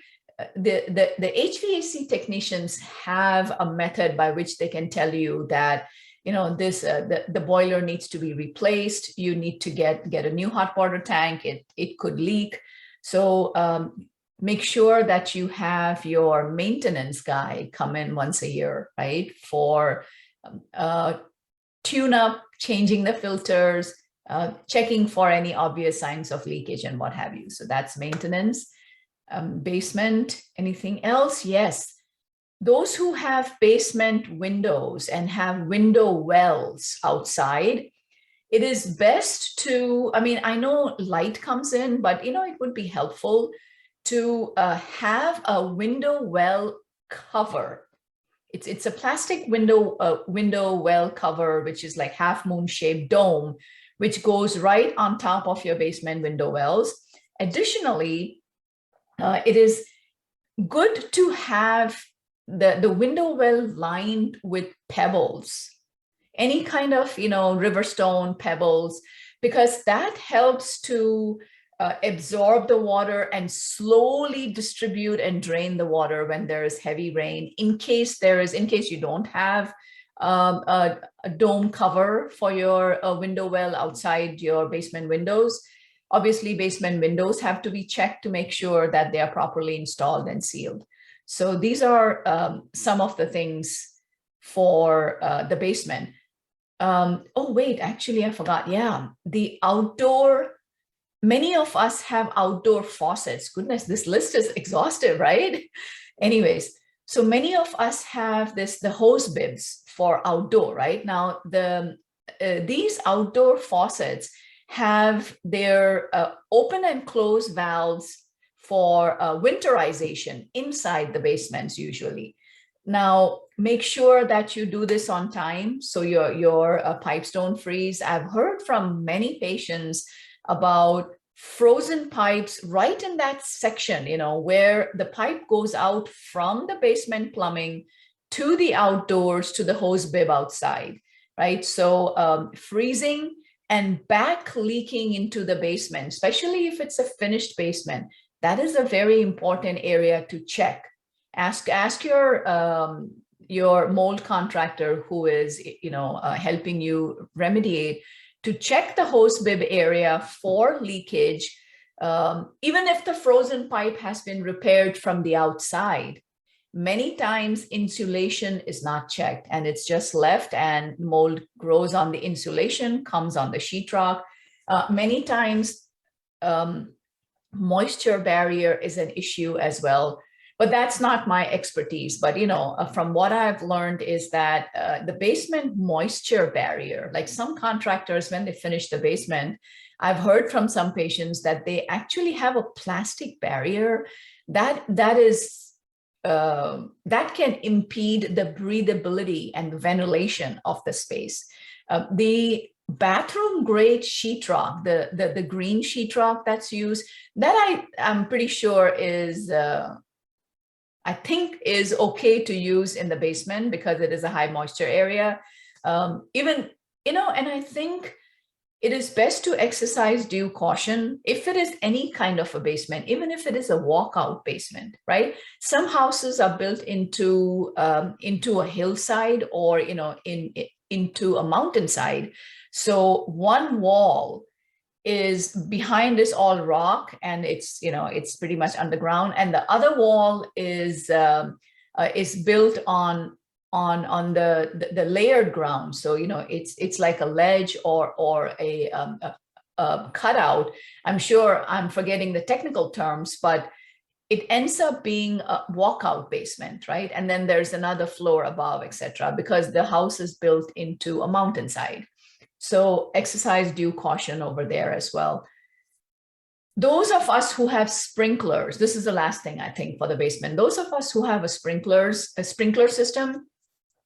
The HVAC technicians have a method by which they can tell you that this the boiler needs to be replaced. You need to get a new hot water tank. It could leak. So make sure that you have your maintenance guy come in once a year, right? For tune up, changing the filters, checking for any obvious signs of leakage and what have you. So that's maintenance. Basement, anything else? Yes. Those who have basement windows and have window wells outside, it is best to, I know light comes in, but it would be helpful to have a window well cover. It's a plastic window well cover, which is like half moon shaped dome, which goes right on top of your basement window wells. Additionally, it is good to have the window well lined with pebbles, any kind of river stone, pebbles, because that helps to absorb the water and slowly distribute and drain the water when there is heavy rain. In case you don't have a dome cover for your window well outside your basement windows, obviously basement windows have to be checked to make sure that they are properly installed and sealed. So these are some of the things for the basement. Oh wait, actually I forgot. Yeah, the outdoor. Many of us have outdoor faucets. Goodness, this list is exhaustive, right? Anyways, so many of us have the hose bibs for outdoor, right? Now, these outdoor faucets have their open and close valves for winterization inside the basements usually. Now, make sure that you do this on time so your pipes don't freeze. I've heard from many patients about frozen pipes right in that section, where the pipe goes out from the basement plumbing to the outdoors, to the hose bib outside, right? So freezing and back leaking into the basement, especially if it's a finished basement, that is a very important area to check. Ask your mold contractor who is helping you remediate, to check the hose bib area for leakage. Even if the frozen pipe has been repaired from the outside, many times insulation is not checked and it's just left, and mold grows on the insulation, comes on the sheetrock. Many times moisture barrier is an issue as well. but that's not my expertise. But, from what I've learned is that the basement moisture barrier, like some contractors, when they finish the basement, I've heard from some patients that they actually have a plastic barrier that can impede the breathability and ventilation of the space. The bathroom grade sheetrock, the green sheetrock that's used, that I'm pretty sure is I think is okay to use in the basement because it is a high moisture area. And I think it is best to exercise due caution if it is any kind of a basement, even if it is a walkout basement, right? Some houses are built into a hillside or into a mountainside. So one wall is behind is all rock and it's pretty much underground, and the other wall is built on the layered ground. So it's like a ledge or a cutout. I'm sure I'm forgetting the technical terms, but it ends up being a walkout basement, right? And then there's another floor above, etc., because the house is built into a mountainside. So exercise due caution over there as well. Those of us who have sprinklers, this is the last thing I think for the basement. Those of us who have a sprinkler system,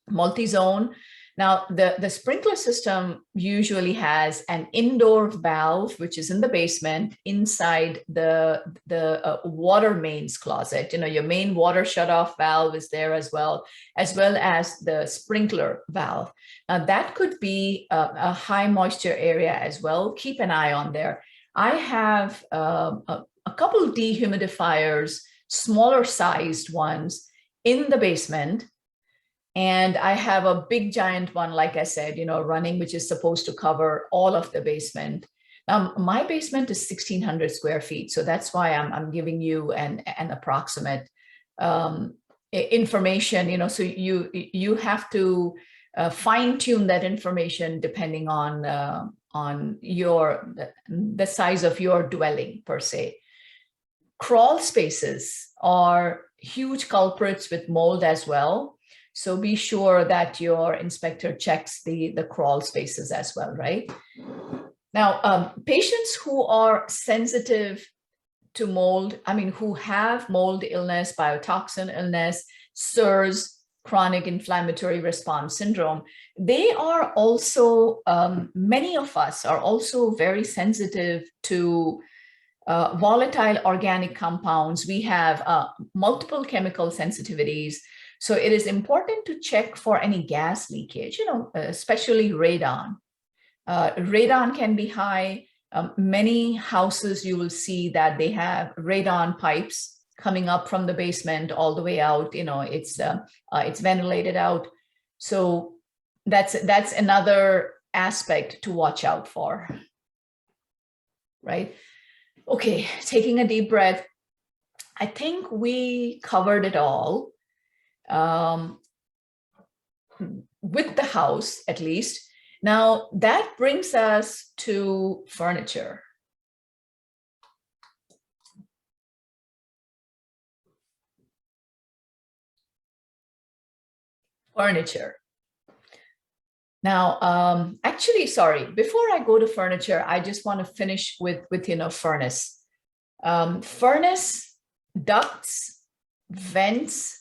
multi-zone. Now, the sprinkler system usually has an indoor valve, which is in the basement inside the water mains closet. Your main water shutoff valve is there as well as the sprinkler valve. Now, that could be a high moisture area as well. Keep an eye on there. I have a couple of dehumidifiers, smaller sized ones in the basement. And I have a big giant one, like I said, running, which is supposed to cover all of the basement. Now, my basement is 1,600 square feet. So that's why I'm giving you an approximate information, so you have to fine tune that information depending on the size of your dwelling per se. Crawl spaces are huge culprits with mold as well. So be sure that your inspector checks the crawl spaces as well, right? Now, patients who are sensitive to mold, who have mold illness, biotoxin illness, SIRS, chronic inflammatory response syndrome, they are also, many of us are also very sensitive to volatile organic compounds. We have multiple chemical sensitivities. So it is important to check for any gas leakage, especially radon. Radon can be high. Many houses, you will see that they have radon pipes coming up from the basement all the way out. It's ventilated out. So that's another aspect to watch out for, right? Okay, taking a deep breath. I think we covered it all. With the house, at least. Now, that brings us to furniture. Now, actually, sorry, before I go to furniture, I just want to finish with furnace. Furnace, ducts, vents.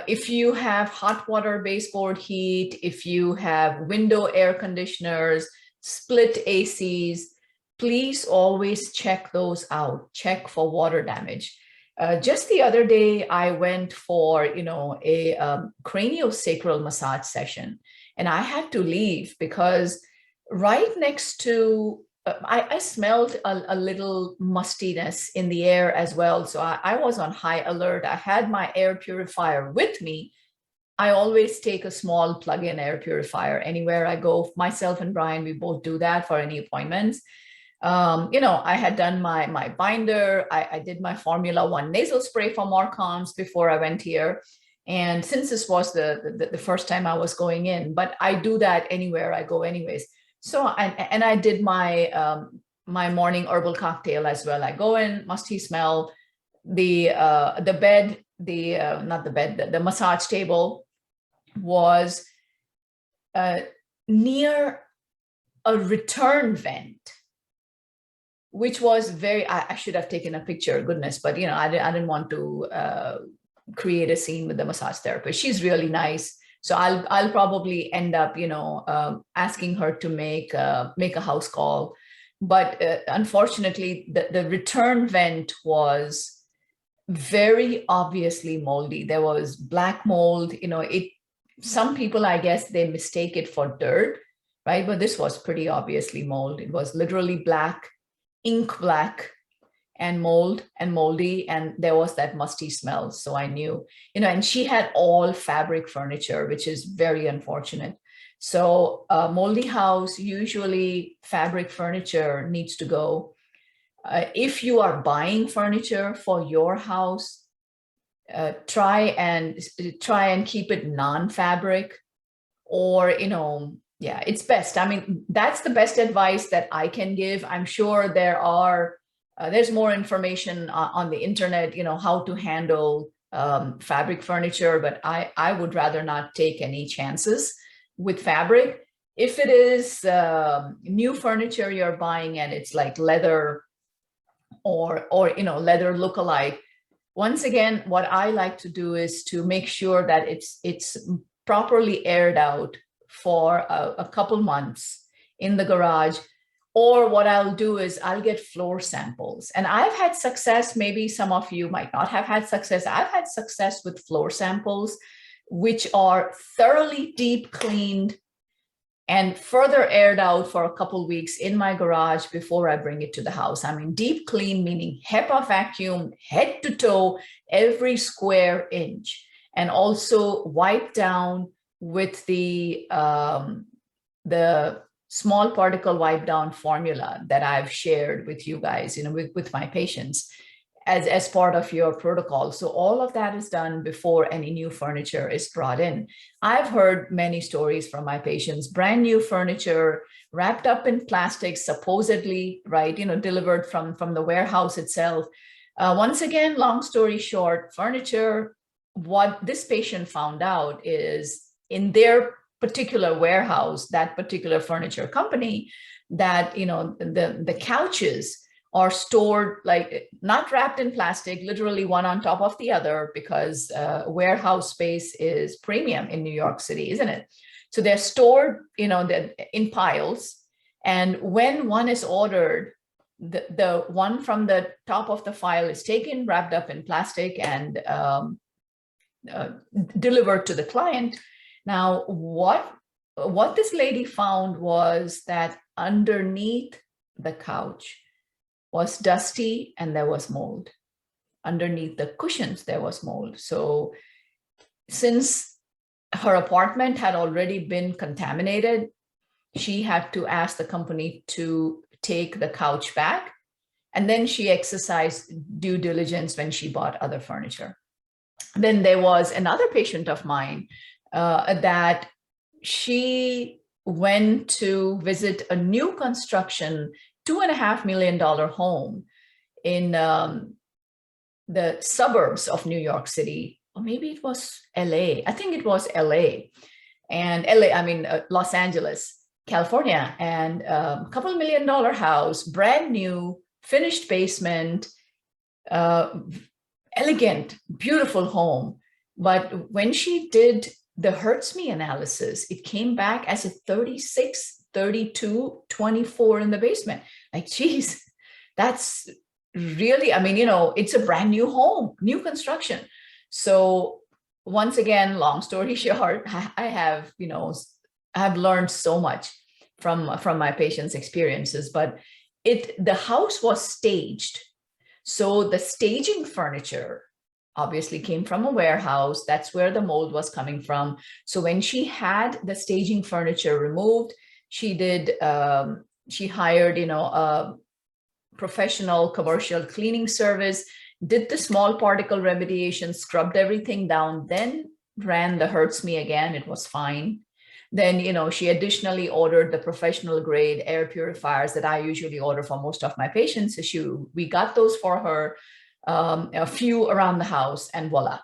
If you have hot water baseboard heat, if you have window air conditioners, split ACs, please always check those out. Check for water damage. Just the other day, I went for a craniosacral massage session, and I had to leave because right next to I smelled a little mustiness in the air as well. So I was on high alert. I had my air purifier with me. I always take a small plug-in air purifier anywhere I go. Myself and Brian, we both do that for any appointments. I had done my binder. I did my Formula 1 nasal spray for Marcons before I went here. And since this was the first time I was going in, but I do that anywhere I go anyways. So, and I did my my morning herbal cocktail as well. I go in, musty smell, the bed, not the bed, the massage table was near a return vent, which was very, I should have taken a picture, goodness, but I didn't want to create a scene with the massage therapist. She's really nice. So I'll probably end up, asking her to make a house call. But unfortunately, the return vent was very obviously moldy. There was black mold. Some people, I guess, they mistake it for dirt, right? But this was pretty obviously mold. It was literally black, ink black, and mold and moldy, and there was that musty smell. So I knew, and she had all fabric furniture, which is very unfortunate. So moldy house, usually fabric furniture needs to go. If you are buying furniture for your house, try and keep it non-fabric, or yeah, it's best. I mean, that's the best advice that I can give. I'm sure there's more information on the internet, how to handle fabric furniture, but I would rather not take any chances with fabric. If it is new furniture you're buying and it's like leather or leather lookalike, once again, what I like to do is to make sure that it's properly aired out for a couple months in the garage. Or what I'll do is I'll get floor samples. And I've had success, maybe some of you might not have had success. I've had success with floor samples, which are thoroughly deep cleaned and further aired out for a couple weeks in my garage before I bring it to the house. I mean, deep clean, meaning HEPA vacuum, head to toe, every square inch, and also wiped down with the small particle wipe down formula that I've shared with you guys, with my patients as part of your protocol. So all of that is done before any new furniture is brought in. I've heard many stories from my patients, brand new furniture wrapped up in plastic, supposedly, right, delivered from the warehouse itself. Once again, long story short, furniture, what this patient found out is in their particular warehouse, that particular furniture company, that the couches are stored like not wrapped in plastic, literally one on top of the other, because warehouse space is premium in New York City, isn't it? So they're stored, in piles. And when one is ordered, the one from the top of the file is taken, wrapped up in plastic, and delivered to the client. Now, what this lady found was that underneath the couch was dusty and there was mold. Underneath the cushions, there was mold. So since her apartment had already been contaminated, she had to ask the company to take the couch back. And then she exercised due diligence when she bought other furniture. Then there was another patient of mine that she went to visit a new construction, $2.5 million home in the suburbs of New York City, or maybe it was LA. I think it was LA. And LA, I mean, Los Angeles, California, and a couple $1 million house, brand new, finished basement, elegant, beautiful home. But when she did the Hertz Me analysis, it came back as a 36, 32, 24 in the basement. Like, geez, that's really, I mean, it's a brand new home, new construction. So once again, long story short, I have learned so much from my patients' experiences, but the house was staged. So the staging furniture obviously came from a warehouse. That's where the mold was coming from. So when she had the staging furniture removed, she hired, a professional commercial cleaning service, did the small particle remediation, scrubbed everything down, then ran the Hertz Me again. It was fine. Then, she additionally ordered the professional grade air purifiers that I usually order for most of my patients. We got those for her. a few around the house, and voila.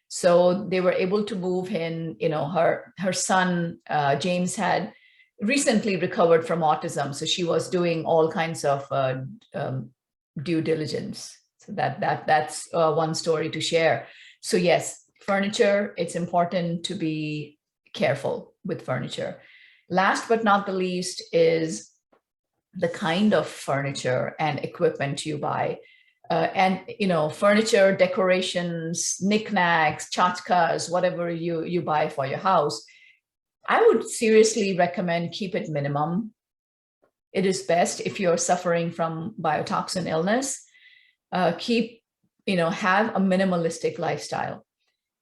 So they were able to move in. Her son, James, had recently recovered from autism. So she was doing all kinds of due diligence. So that's one story to share. So yes, furniture, it's important to be careful with furniture. Last but not the least is the kind of furniture and equipment you buy. Furniture, decorations, knickknacks, tchotchkes, whatever you buy for your house, I would seriously recommend keep it minimum. It is best if you're suffering from biotoxin illness, have a minimalistic lifestyle.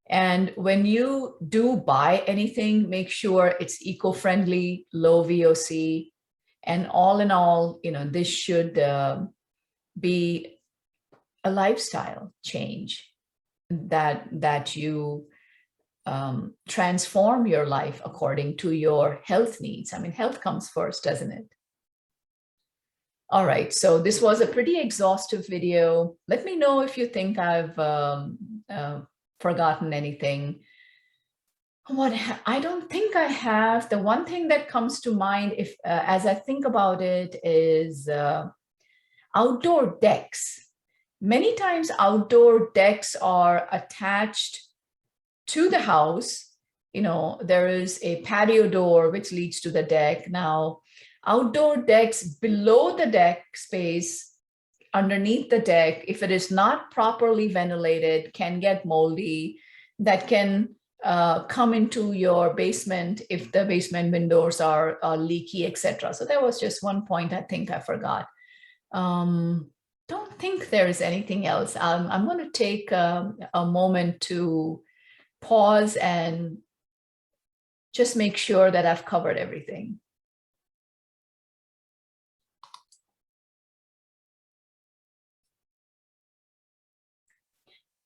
And when you do buy anything, make sure it's eco-friendly, low VOC, and all in all, this should be a lifestyle change that you transform your life according to your health needs. I mean, health comes first, doesn't it? All right, so this was a pretty exhaustive video. Let me know if you think I've forgotten anything. I don't think I have. The one thing that comes to mind, if as I think about it, is outdoor decks. Many times outdoor decks are attached to the house. There is a patio door which leads to the deck. Now, outdoor decks below the deck space, underneath the deck, if it is not properly ventilated, can get moldy. That can come into your basement if the basement windows are leaky, etc. So that was just one point I think I forgot. Don't think there is anything else. I'm going to take a moment to pause and just make sure that I've covered everything.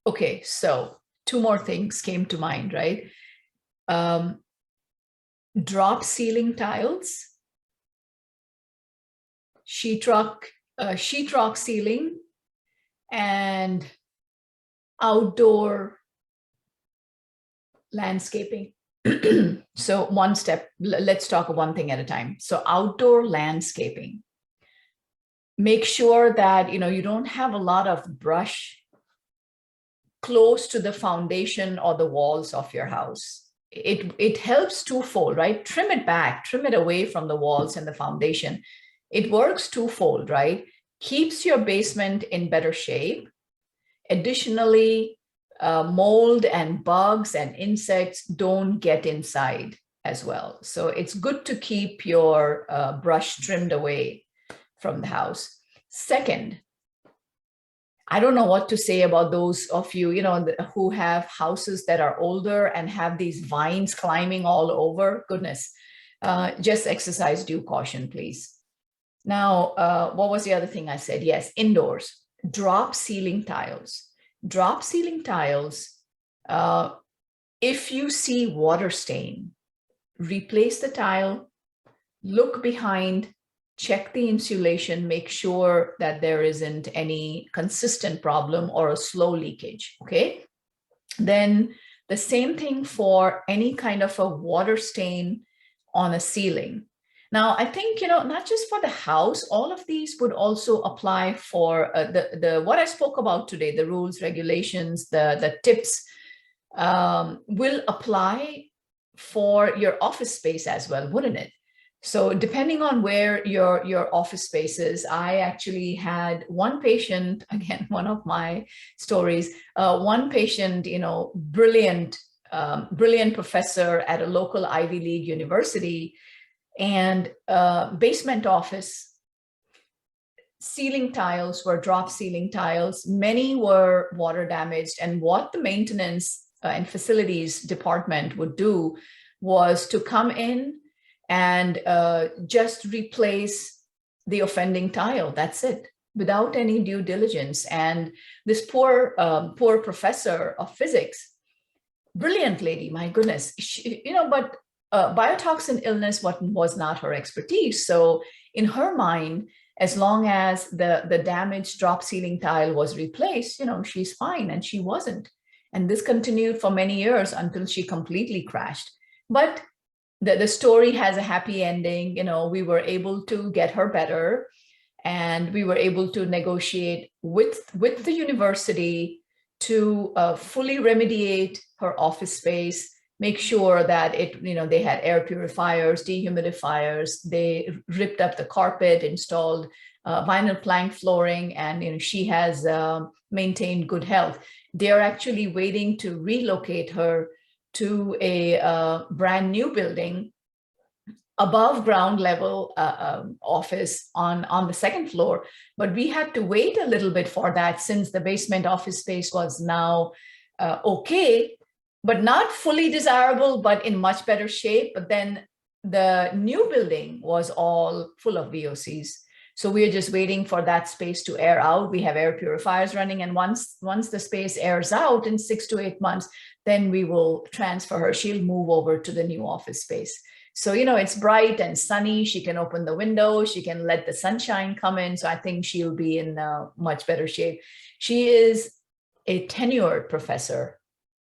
Okay, so two more things came to mind, right? Drop ceiling tiles, sheetrock ceiling, and outdoor landscaping. So one step, let's talk one thing at a time. So outdoor landscaping. Make sure that you don't have a lot of brush close to the foundation or the walls of your house. It helps twofold, right? Trim it back, trim it away from the walls and the foundation. It works twofold, right? Keeps your basement in better shape. Additionally, mold and bugs and insects don't get inside as well. So it's good to keep your brush trimmed away from the house. Second, I don't know what to say about those of you, who have houses that are older and have these vines climbing all over. Goodness, just exercise due caution, please. Now, what was the other thing I said? Yes, indoors, drop ceiling tiles. Drop ceiling tiles, if you see water stain, replace the tile, look behind, check the insulation, make sure that there isn't any consistent problem or a slow leakage, okay? Then the same thing for any kind of a water stain on a ceiling. Now, I think, not just for the house, all of these would also apply for what I spoke about today, the rules, regulations, the tips will apply for your office space as well, wouldn't it? So depending on where your office space is, I actually had one patient, again, one of my stories, one patient, brilliant professor at a local Ivy League university, and basement office, ceiling tiles were drop ceiling tiles. Many were water damaged. And what the maintenance and facilities department would do was to come in and just replace the offending tile. That's it, without any due diligence. And this poor professor of physics, brilliant lady, my goodness, but biotoxin illness was not her expertise. So in her mind, As long as the damaged drop ceiling tile was replaced, she's fine, and she wasn't. And this continued for many years until she completely crashed. But the story has a happy ending. We were able to get her better, and we were able to negotiate with the university to fully remediate her office space, make sure that they had air purifiers, dehumidifiers. They ripped up the carpet, installed vinyl plank flooring, and she has maintained good health. They're actually waiting to relocate her to a brand new building, above ground level office on the second floor. But we had to wait a little bit for that, since the basement office space was now okay, but not fully desirable, but in much better shape. But then the new building was all full of VOCs. So we're just waiting for that space to air out. We have air purifiers running, and once the space airs out in 6 to 8 months, then we will transfer her. She'll move over to the new office space. So, it's bright and sunny. She can open the window. She can let the sunshine come in. So I think she'll be in much better shape. She is a tenured professor.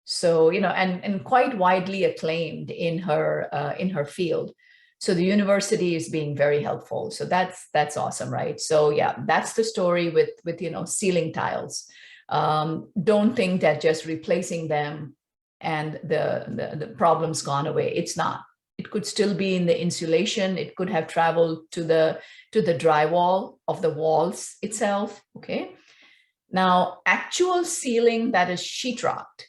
So, and quite widely acclaimed in her field. So the university is being very helpful. So that's awesome, right? So yeah, that's the story with ceiling tiles. Don't think that just replacing them and the problem's gone away. It's not. It could still be in the insulation. It could have traveled to the drywall of the walls itself. Okay. Now, actual ceiling that is sheetrocked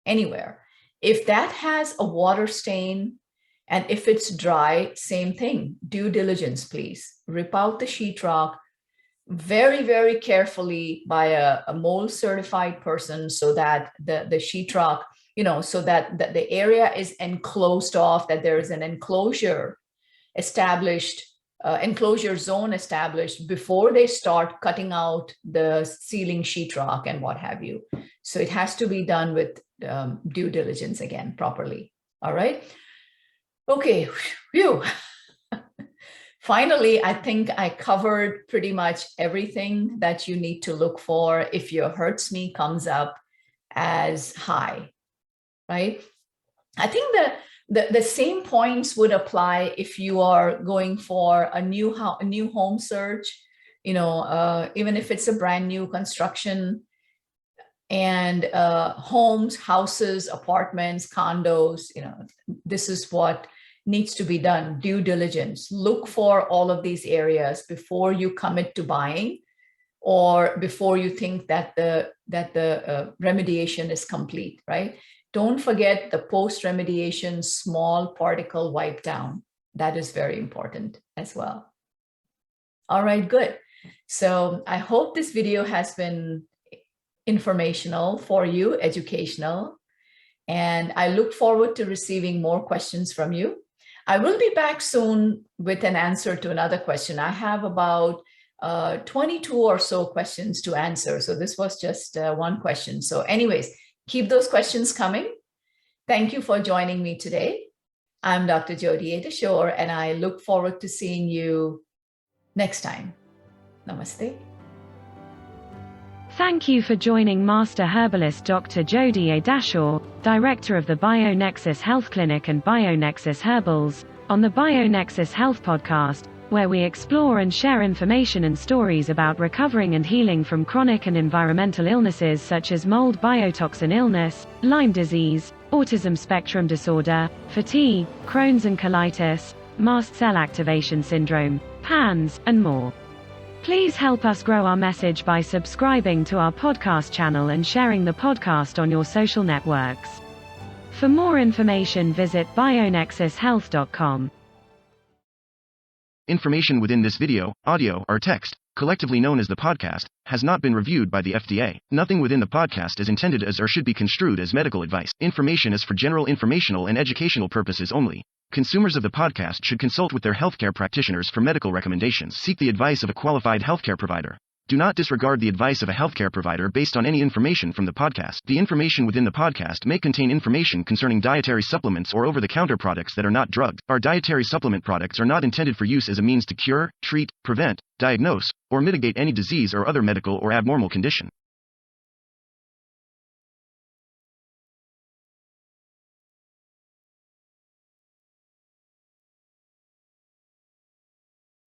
anywhere, if that has a water stain, and if it's dry, same thing. Due diligence, please. Rip out the sheetrock very, very carefully by a mold certified person, so that the sheetrock, so that the area is enclosed off, that there is an enclosure established, enclosure zone established before they start cutting out the ceiling sheetrock and what have you. So it has to be done with due diligence, again, properly. All right. Okay. Phew. Finally, I think I covered pretty much everything that you need to look for if your hurts me comes up as high. Right? I think the same points would apply if you are going for a new home search, even if it's a brand new construction, and homes, houses, apartments, condos, this is what needs to be done. Due diligence. Look for all of these areas before you commit to buying, or before you think that the remediation is complete, right? Don't forget the post-remediation small particle wipe down. That is very important as well. All right, good. So I hope this video has been informational for you, educational, and I look forward to receiving more questions from you. I will be back soon with an answer to another question. I have about 22 or so questions to answer. So this was just one question. So anyways, keep those questions coming. Thank you for joining me today. I'm Dr. Jodie A. Dashore, and I look forward to seeing you next time. Namaste. Thank you for joining Master Herbalist Dr. Jodie A. Dashore, Director of the BioNexus Health Clinic and BioNexus Herbals, on the BioNexus Health Podcast, where we explore and share information and stories about recovering and healing from chronic and environmental illnesses such as mold biotoxin illness, Lyme disease, autism spectrum disorder, fatigue, Crohn's and colitis, mast cell activation syndrome, PANS, and more. Please help us grow our message by subscribing to our podcast channel and sharing the podcast on your social networks. For more information, visit bionexushealth.com. Information within this video, audio, or text, collectively known as the podcast, has not been reviewed by the FDA. Nothing within the podcast is intended as or should be construed as medical advice. Information is for general informational and educational purposes only. Consumers of the podcast should consult with their healthcare practitioners for medical recommendations. Seek the advice of a qualified healthcare provider. Do not disregard the advice of a healthcare provider based on any information from the podcast. The information within the podcast may contain information concerning dietary supplements or over-the-counter products that are not drugs. Our dietary supplement products are not intended for use as a means to cure, treat, prevent, diagnose, or mitigate any disease or other medical or abnormal condition.